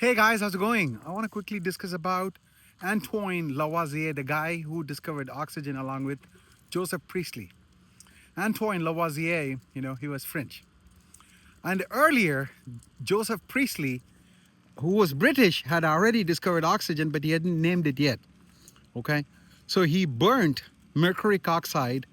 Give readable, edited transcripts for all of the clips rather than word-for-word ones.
Hey guys, how's it going? I want to quickly discuss about Antoine Lavoisier, the guy who discovered oxygen along with Joseph Priestley. Antoine Lavoisier, he was French. And earlier, Joseph Priestley, who was British, had already discovered oxygen, but he hadn't named it yet. Okay? So he burnt mercuric oxide,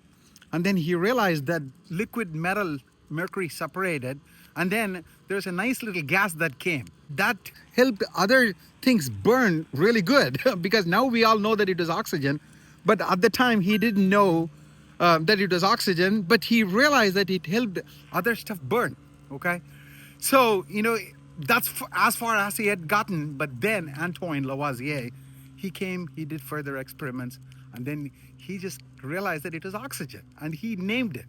and then he realized that liquid metal mercury separated, and then there's a nice little gas that came that helped other things burn really good because now we all know that it was oxygen, but at the time he didn't know that it was oxygen, but he realized that it helped other stuff burn. Okay, so that's as far as he had gotten. But then Antoine Lavoisier, he came, he did further experiments, and then he just realized that it was oxygen, and he named it.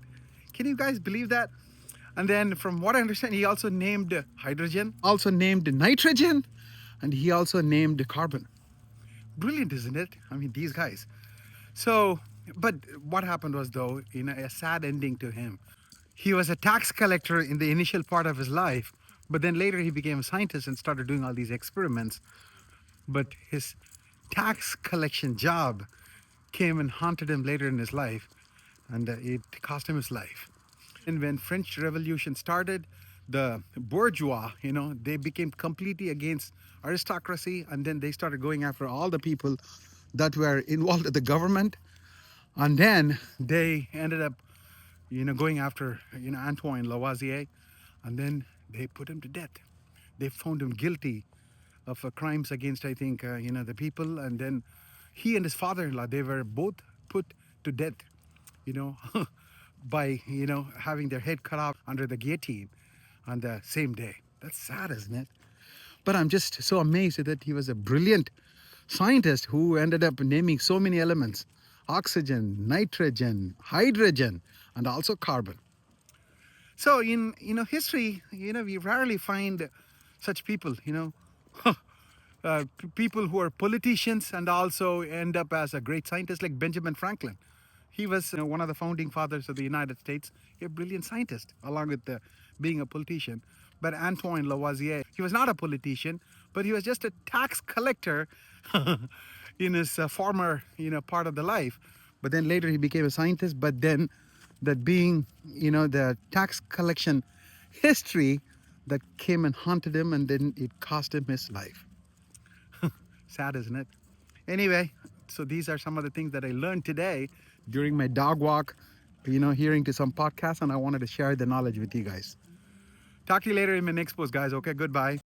Can you guys believe that? And then, from what I understand, he also named hydrogen, also named nitrogen, and he also named carbon. Brilliant, isn't it? I mean, these guys. So, but what happened was, though, a sad ending to him. He was a tax collector in the initial part of his life, but then later he became a scientist and started doing all these experiments. But his tax collection job came and haunted him later in his life, and it cost him his life. And when French Revolution started, the bourgeois, they became completely against aristocracy, and then they started going after all the people that were involved in the government. And then they ended up, going after, Antoine Lavoisier, and then they put him to death. They found him guilty of crimes against, I think, the people. And then he and his father-in-law, they were both put to death, you know, by, having their head cut off under the guillotine on the same day. That's sad, isn't it? But I'm just so amazed that he was a brilliant scientist who ended up naming so many elements: oxygen, nitrogen, hydrogen, and also carbon. So in history, we rarely find such people, people who are politicians and also end up as a great scientist, like Benjamin Franklin. He was one of the founding fathers of the United States, a brilliant scientist, along with being a politician. But Antoine Lavoisier, he was not a politician, but he was just a tax collector in his former, part of the life. But then later he became a scientist. But then that being, the tax collection history that came and haunted him, and then it cost him his life. Sad, isn't it? Anyway, so these are some of the things that I learned today during my dog walk, hearing to some podcasts, and I wanted to share the knowledge with you guys. Talk to you later in my next post, guys. Okay, goodbye.